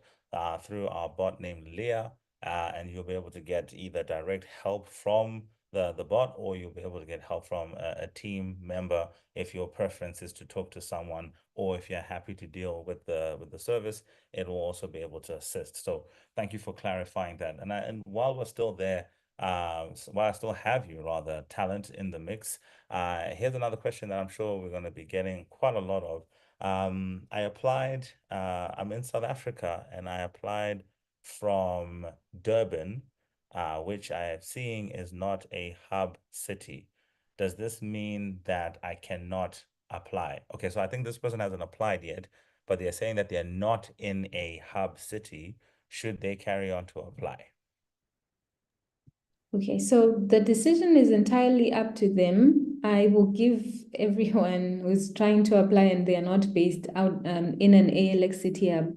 through our bot named Leah, and you'll be able to get either direct help from the bot, or you'll be able to get help from a team member if your preference is to talk to someone, or if you're happy to deal with the service, it will also be able to assist. So thank you for clarifying that. And while we're still there, while I still have you, rather, talent in the mix, here's another question that I'm sure we're going to be getting quite a lot of. I applied, I'm in South Africa, and I applied from Durban, which I am seeing is not a hub city. Does this mean that I cannot apply? Okay, so I think this person hasn't applied yet, but they're saying that they're not in a hub city. Should they carry on to apply? Okay, so the decision is entirely up to them. I will give everyone who's trying to apply and they are not based out in an ALX City Hub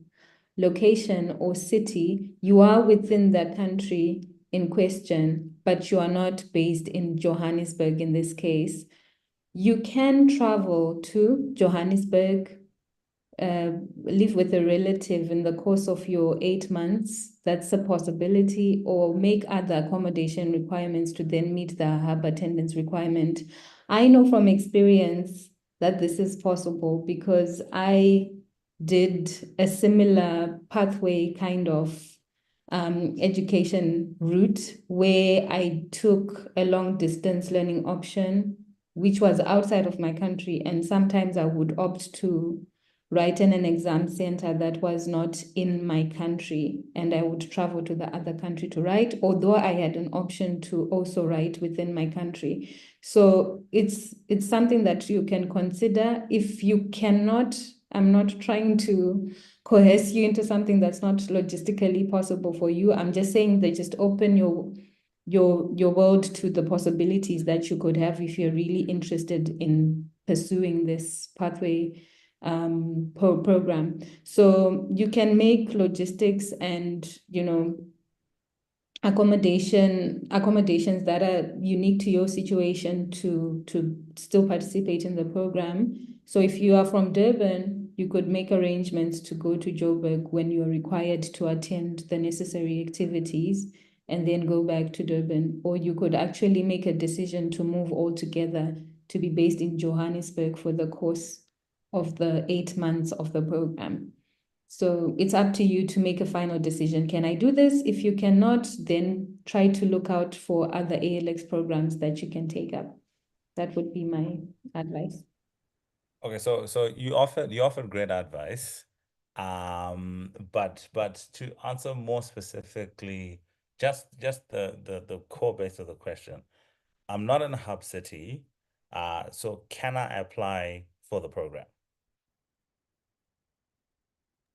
location or city, you are within the country in question, but you are not based in Johannesburg in this case. You can travel to Johannesburg, live with a relative in the course of your 8 months that's a possibility, or make other accommodation requirements to then meet the hub attendance requirement. I know from experience that this is possible because I did a similar pathway kind of education route where I took a long distance learning option, which was outside of my country. And sometimes I would opt to write in an exam center that was not in my country, and I would travel to the other country to write, although I had an option to also write within my country. So it's something that you can consider. If you cannot, I'm not trying to coerce you into something that's not logistically possible for you. I'm just saying that just open your world to the possibilities that you could have if you're really interested in pursuing this pathway program. So you can make logistics and, you know, accommodations that are unique to your situation to still participate in the program. So if you are from Durban, you could make arrangements to go to Joburg when you are required to attend the necessary activities and then go back to Durban. Or you could actually make a decision to move altogether to be based in Johannesburg for the course of the 8 months of the program. So it's up to you to make a final decision. Can I do this? If you cannot, then try to look out for other ALX programs that you can take up. That would be my advice. Okay, so you offered great advice. But to answer more specifically, just the core base of the question. I'm not in a hub city, so can I apply for the program?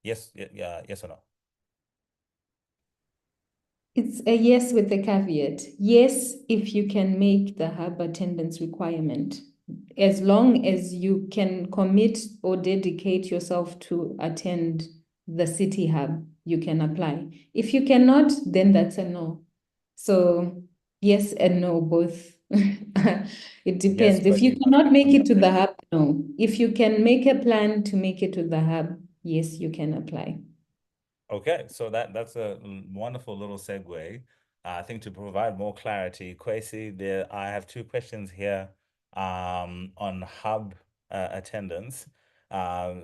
Yes, yeah, yes or no? It's a yes with a caveat. Yes, if you can make the hub attendance requirement, as long as you can commit or dedicate yourself to attend the city hub, you can apply. If you cannot, then that's a no. So yes and no, both. It depends. Yes, If you cannot make it to the hub, no. If you can make a plan to make it to the hub, yes, you can apply. Okay, so that's a wonderful little segue. I think to provide more clarity, Kwesi, I have two questions here on hub attendance,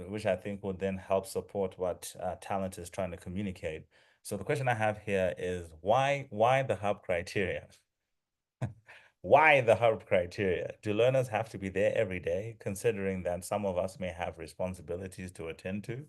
which I think will then help support what Talent is trying to communicate. So the question I have here is why the hub criteria? Why the hub criteria? Do learners have to be there every day, considering that some of us may have responsibilities to attend to?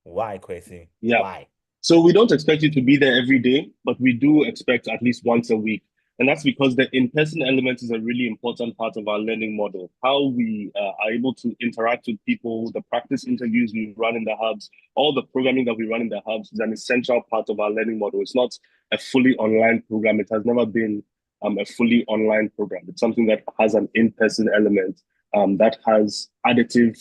Why, Kwesi? Yeah. Why? So we don't expect you to be there every day, but we do expect at least once a week. And that's because the in-person element is a really important part of our learning model. How we are able to interact with people, the practice interviews we run in the hubs, all the programming that we run in the hubs is an essential part of our learning model. It's not a fully online program. It has never been a fully online program. It's something that has an in-person element that has additive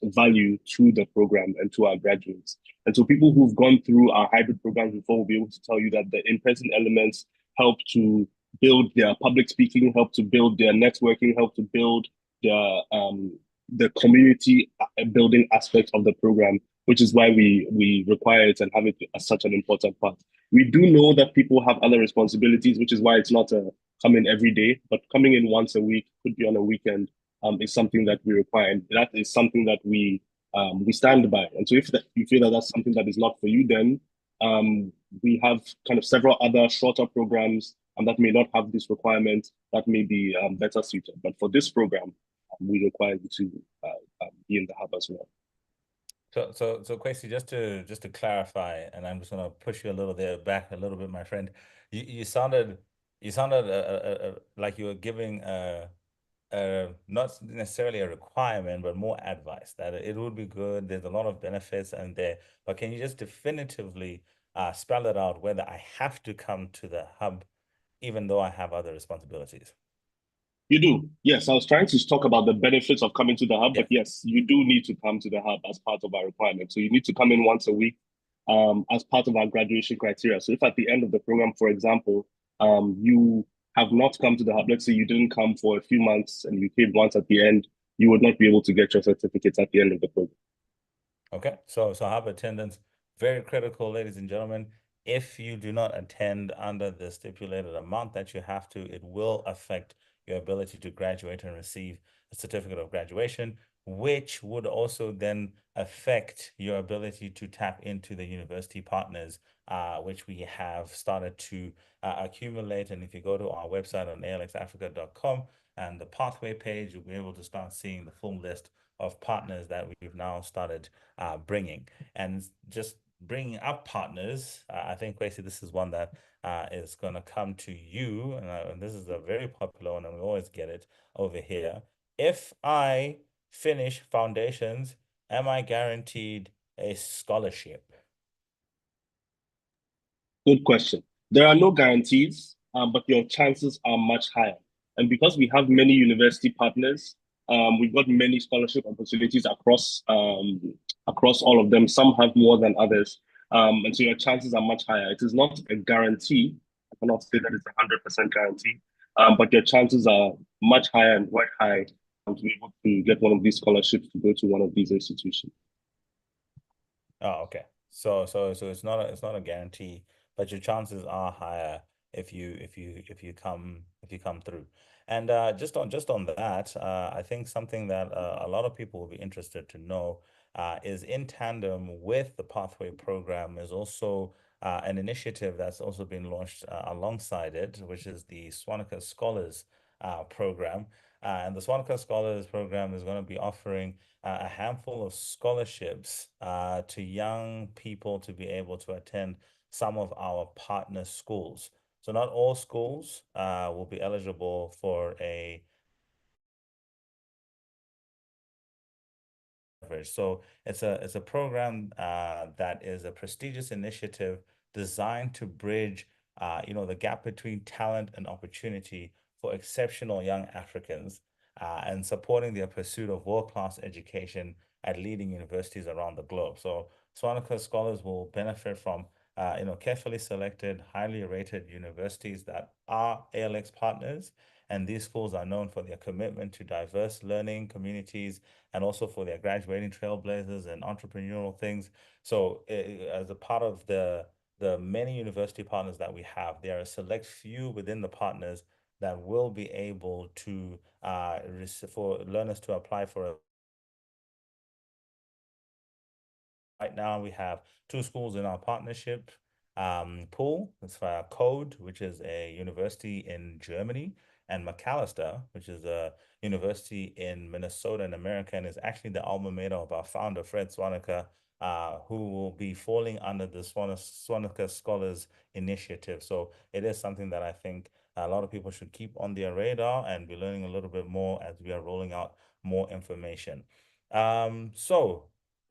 value to the program and to our graduates. And so people who've gone through our hybrid programs before will be able to tell you that the in-person elements help to build their public speaking, help to build their networking, help to build the community building aspect of the program, which is why we require it and have it as such an important part. We do know that people have other responsibilities, which is why it's not a come in every day, but coming in once a week, could be on a weekend, is something that we require. And that is something that we stand by. And so if you feel that that's something that is not for you, then we have kind of several other shorter programs that may not have this requirement that may be better suited. But for this program, we require you to be in the hub as well. So Kwesi, just to clarify, and I'm just gonna push you a little there back a little bit, my friend. You sounded like you were giving not necessarily a requirement, but more advice that it would be good. There's a lot of benefits and there, but can you just definitively spell it out whether I have to come to the hub, even though I have other responsibilities? You do. Yes, I was trying to talk about the benefits of coming to the hub, Yeah. but yes, you do need to come to the hub as part of our requirement. So you need to come in once a week as part of our graduation criteria. So if at the end of the program, for example, you have not come to the hub, let's say you didn't come for a few months and you came once at the end, you would not be able to get your certificates at the end of the program. Okay, so hub attendance very critical, ladies and gentlemen. If you do not attend under the stipulated amount that you have to, it will affect your ability to graduate and receive a certificate of graduation, which would also then affect your ability to tap into the university partners, which we have started to accumulate. And if you go to our website on alxafrica.com and the pathway page, you'll be able to start seeing the full list of partners that we've now started bringing. And just bringing up partners, I think, Kwesi, this is one that is going to come to you. And this is a very popular one, and we always get it over here. If I finish foundations, am I guaranteed a scholarship? Good question. There are no guarantees, but your chances are much higher. And because we have many university partners, we've got many scholarship opportunities across all of them. Some have more than others, and so your chances are much higher. It is not a guarantee. I cannot say that it's 100% guarantee, but your chances are much higher and quite high to be able to get one of these scholarships to go to one of these institutions. Oh, okay. So it's not a guarantee, but your chances are higher if you come through. And just on that, I think something that a lot of people will be interested to know is in tandem with the Pathway program is also an initiative that's also been launched alongside it, which is the Swanepoel Scholars program. And the Swanepoel Scholars program is going to be offering a handful of scholarships to young people to be able to attend some of our partner schools. So not all schools will be eligible for a so it's a program that is a prestigious initiative designed to bridge the gap between talent and opportunity for exceptional young Africans and supporting their pursuit of world-class education at leading universities around the globe. So Swanepoel scholars will benefit from carefully selected, highly rated universities that are ALX partners. And these schools are known for their commitment to diverse learning communities and also for their graduating trailblazers and entrepreneurial things. So as a part of the many university partners that we have, there are a select few within the partners that will be able to for learners to apply for a Right now, we have two schools in our partnership pool. It's Code, which is a university in Germany, and Macalester, which is a university in Minnesota in America, and is actually the alma mater of our founder, Fred Swanepoel, who will be falling under the Swanepoel Scholars Initiative. So it is something that I think a lot of people should keep on their radar and be learning a little bit more as we are rolling out more information.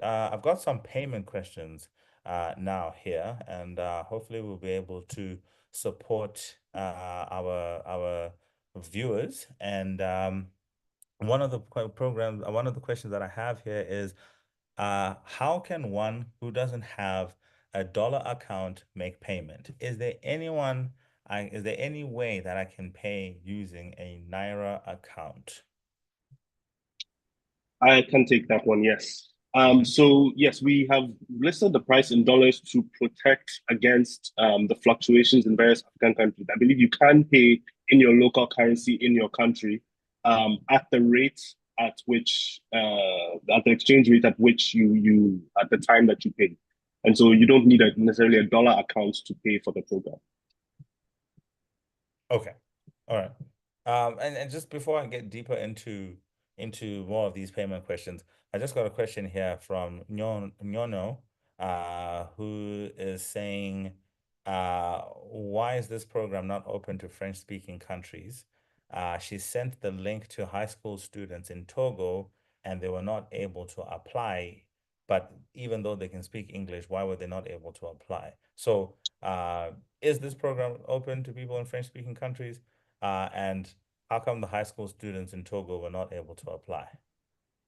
I've got some payment questions now here, and hopefully we'll be able to support our viewers. And one of the questions that I have here is, how can one who doesn't have a dollar account make payment? Is there any way that I can pay using a Naira account? I can take that one, yes. So yes, we have listed the price in dollars to protect against the fluctuations in various African countries. I believe you can pay in your local currency in your country at the rate at which at the exchange rate at which you at the time that you pay. And so you don't need necessarily a dollar account to pay for the program. Okay. All right. And just before I get deeper into more of these payment questions, I just got a question here from Nyono, who is saying, why is this program not open to French-speaking countries? She sent the link to high school students in Togo, and they were not able to apply. But even though they can speak English, why were they not able to apply? So, is this program open to people in French-speaking countries? And how come the high school students in Togo were not able to apply?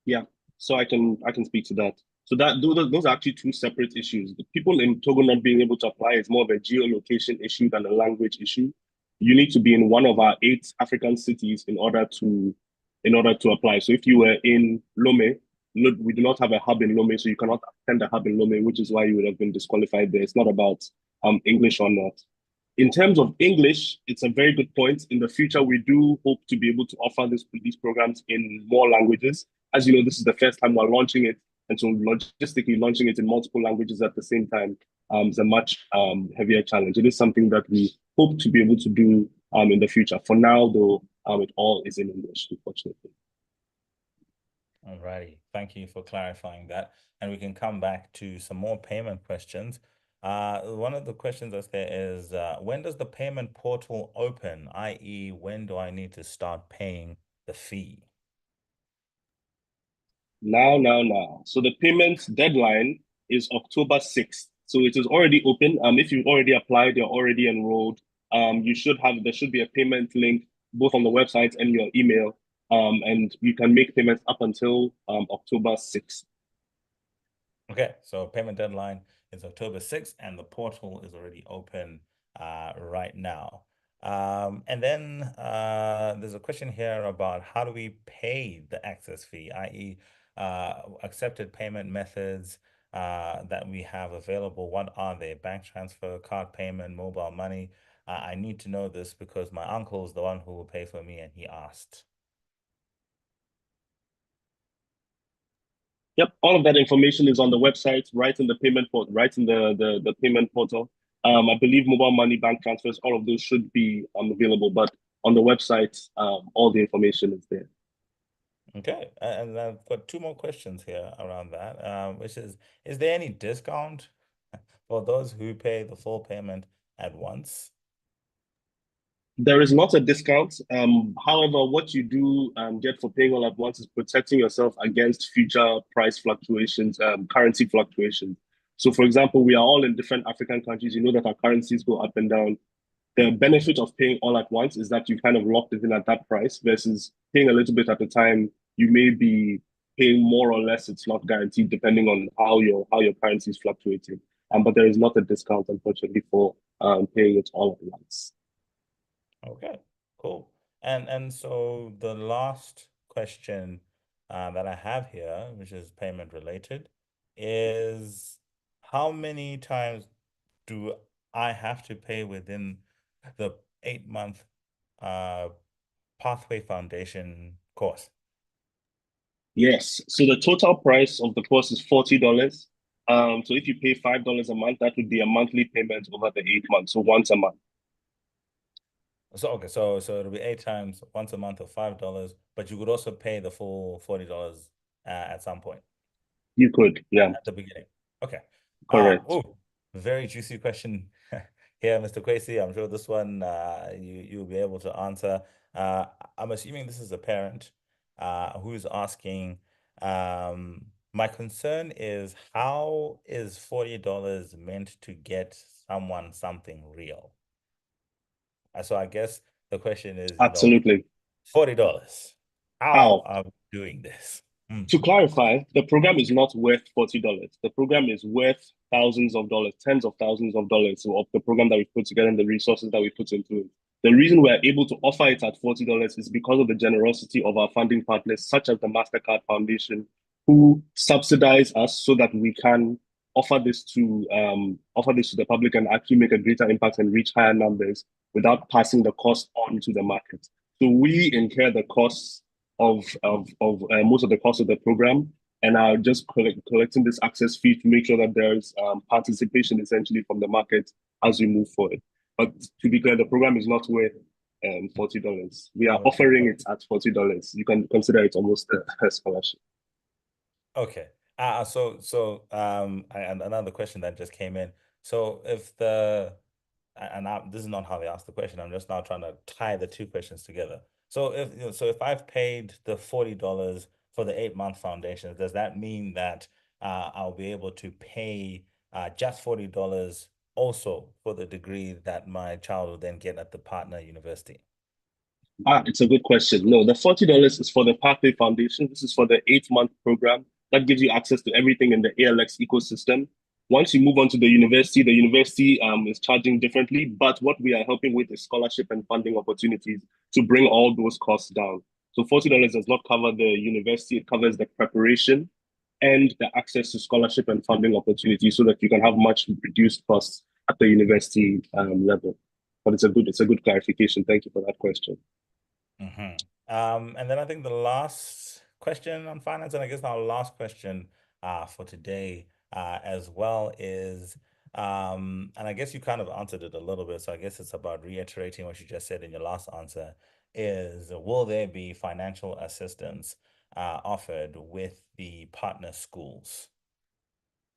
Yeah, so I can speak to that. So those are actually two separate issues. The people in Togo not being able to apply is more of a geolocation issue than a language issue. You need to be in one of our 8 African cities in order to apply. So if you were in Lomé, we do not have a hub in Lome, so you cannot attend a hub in Lome, which is why you would have been disqualified there. It's not about English or not. In terms of English, it's a very good point. In the future, we do hope to be able to offer these programs in more languages. As you know, this is the first time we're launching it, and so logistically launching it in multiple languages at the same time is a much heavier challenge. It is something that we hope to be able to do in the future. For now, though, it all is in English, unfortunately. All righty. Thank you for clarifying that. And we can come back to some more payment questions. One of the questions that's there is, when does the payment portal open, i.e., when do I need to start paying the fee? Now. So the payment deadline is October 6th. So it is already open. If you've already applied, you're already enrolled. There should be a payment link both on the website and your email. And you can make payments up until October 6th. Okay, so payment deadline is October 6th, and the portal is already open right now. And then there's a question here about how do we pay the access fee, i.e., accepted payment methods that we have available. What are they? Bank transfer, card payment, mobile money? I need to know this because my uncle is the one who will pay for me, and he asked. Yep, all of that information is on the website, right in the payment portal, right in the payment portal. I believe mobile money, bank transfers, all of those should be available, but on the website, all the information is there. Okay, and I've got two more questions here around that, which is there any discount for those who pay the full payment at once? There is not a discount. However, what you do get for paying all at once is protecting yourself against future price fluctuations, currency fluctuations. So, for example, we are all in different African countries. You know that our currencies go up and down. The benefit of paying all at once is that you've kind of locked it in at that price versus paying a little bit at a time. You may be paying more or less. It's not guaranteed depending on how your currency is fluctuating. But there is not a discount, unfortunately, for paying it all at once. Okay, cool. And so the last question that I have here, which is payment related, is how many times do I have to pay within the 8-month Pathway Foundation course? Yes. So the total price of the course is $40. So if you pay $5 a month, that would be a monthly payment over the 8 months. So once a month. So okay, so it'll be 8 times once a month of $5, but you could also pay the full $40 at some point. You could, yeah. At the beginning. Okay. Correct. Oh, very juicy question here, Mr. Kwesi. I'm sure this one you'll be able to answer. I'm assuming this is a parent who's asking, my concern is how is $40 meant to get someone something real? So I guess the question is, Absolutely. $40. How are we doing this? To clarify, the program is not worth $40. The program is worth thousands of dollars, tens of thousands of dollars of the program that we put together and the resources that we put into it. The reason we're able to offer it at $40 is because of the generosity of our funding partners, such as the MasterCard Foundation, who subsidize us so that we can offer this to the public and actually make a greater impact and reach higher numbers without passing the cost on to the market. So we incur the costs of most of the cost of the program, and are just collecting this access fee to make sure that there's participation essentially from the market as we move forward. But to be clear, the program is not worth $40. We are offering it at $40. You can consider it almost a scholarship. Okay. And another question that just came in. So if this is not how they asked the question. I'm just now trying to tie the two questions together. So if I've paid the $40 for the 8-month foundation, does that mean that I'll be able to pay just $40 also for the degree that my child will then get at the partner university? It's a good question. No, the $40 is for the Pathway Foundation. This is for the 8-month program that gives you access to everything in the ALX ecosystem. Once you move on to the university is charging differently, but what we are helping with is scholarship and funding opportunities to bring all those costs down. So $40 does not cover the university, it covers the preparation and the access to scholarship and funding opportunities so that you can have much reduced costs at the university level. But it's a good clarification. Thank you for that question. And then I think the last question on finance, and I guess our last question for today as well is, and I guess you kind of answered it a little bit, so I guess it's about reiterating what you just said in your last answer, is will there be financial assistance offered with the partner schools?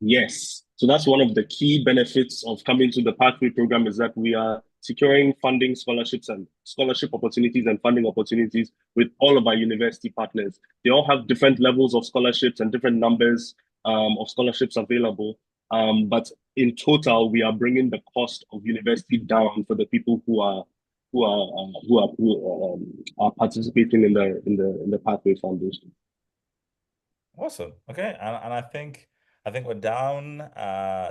Yes. So that's one of the key benefits of coming to the Pathway program is that we are securing funding scholarships and scholarship opportunities and funding opportunities with all of our university partners. They all have different levels of scholarships and different numbers of scholarships available. But in total, we are bringing the cost of university down for the people who are participating in the Pathway Foundation. Awesome. Okay, and I think we're down.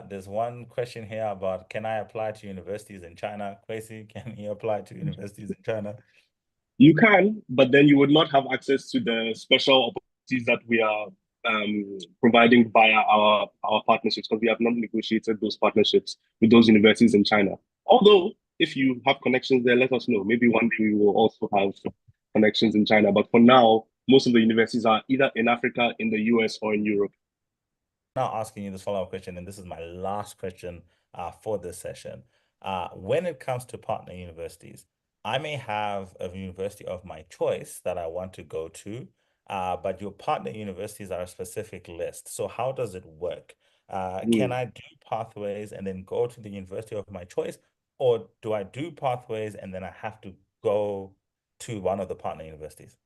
There's one question here about can I apply to universities in China? Kwesi, can you apply to universities in China? You can, but then you would not have access to the special opportunities that we are providing via our partnerships because we have not negotiated those partnerships with those universities in China. Although, if you have connections there, let us know. Maybe one day we will also have connections in China. But for now, most of the universities are either in Africa, in the US, or in Europe. Now asking you this follow-up question, and this is my last question for this session. When it comes to partner universities, I may have a university of my choice that I want to go to, but your partner universities are a specific list. So how does it work? Can I do pathways and then go to the university of my choice, or do I do pathways and then I have to go to one of the partner universities?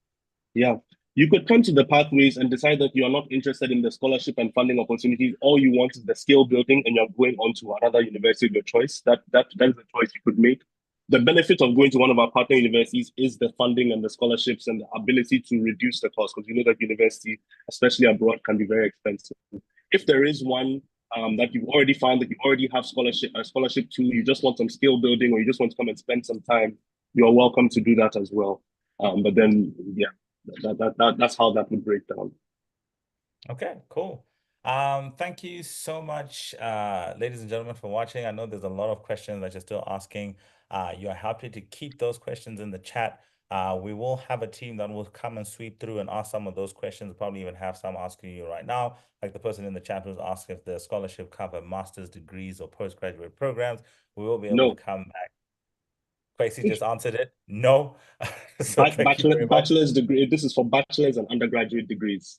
Yeah. You could come to the pathways and decide that you are not interested in the scholarship and funding opportunities. All you want is the skill building and you're going on to another university of your choice. That is a choice you could make. The benefit of going to one of our partner universities is the funding and the scholarships and the ability to reduce the cost because you know that university, especially abroad, can be very expensive. If there is one that you've already found that you already have a scholarship to, you just want some skill building or you just want to come and spend some time, you're welcome to do that as well. But then, yeah, that's how that would break down. Okay, cool. Thank you so much, ladies and gentlemen, for watching. I know there's a lot of questions that you're still asking. You're happy to keep those questions in the chat. We will have a team that will come and sweep through and ask some of those questions. Probably even have some asking you right now, like the person in the chat who's asking if the scholarship cover master's degrees or postgraduate programs. We will be able to come back. Kwesi just answered it. No. So thank you very much. Bachelor's degree. This is for bachelor's and undergraduate degrees.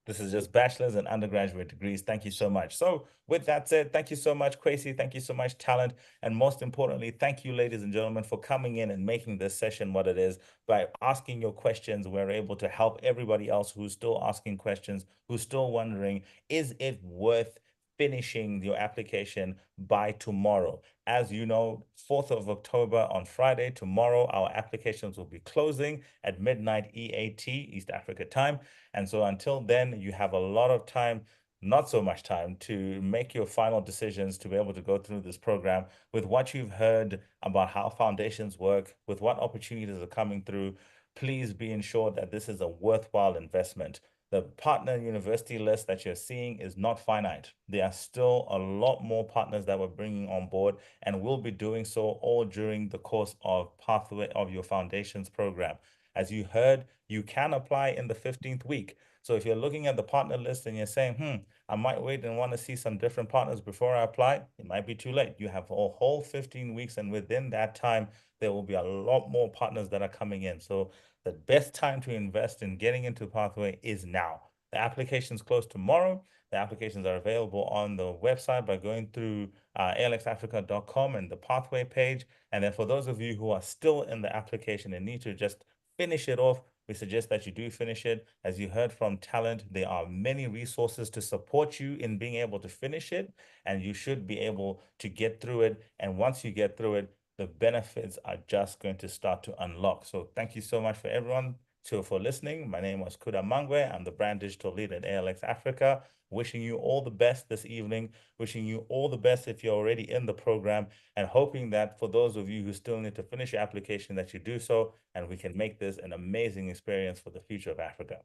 This is just bachelor's and undergraduate degrees. Thank you so much. So with that said, thank you so much, Kwesi. Thank you so much, Talent. And most importantly, thank you, ladies and gentlemen, for coming in and making this session what it is. By asking your questions, we're able to help everybody else who's still asking questions, who's still wondering, is it worth finishing your application by tomorrow? As you know, 4th of October on Friday, tomorrow, our applications will be closing at midnight EAT, East Africa time. And so until then, you have a lot of time, not so much time, to make your final decisions to be able to go through this program. With what you've heard about how foundations work, with what opportunities are coming through, please be ensured that this is a worthwhile investment. The partner university list that you're seeing is not finite. There are still a lot more partners that we're bringing on board, and we'll be doing so all during the course of Pathway of your Foundations program. As you heard, you can apply in the 15th week. So if you're looking at the partner list and you're saying, I might wait and want to see some different partners before I apply, it might be too late. You have a whole 15 weeks, and within that time, there will be a lot more partners that are coming in. So the best time to invest in getting into Pathway is now. The applications close tomorrow. The applications are available on the website by going through alxafrica.com and the Pathway page. And then for those of you who are still in the application and need to just finish it off, we suggest that you do finish it. As you heard from Talent, there are many resources to support you in being able to finish it, and you should be able to get through it. And once you get through it, the benefits are just going to start to unlock. So thank you so much for everyone for listening. My name was Kuda Mangwe. I'm the brand digital lead at ALX Africa. Wishing you all the best this evening. Wishing you all the best if you're already in the program, and hoping that for those of you who still need to finish your application, that you do so, and we can make this an amazing experience for the future of Africa.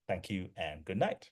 Thank you and good night.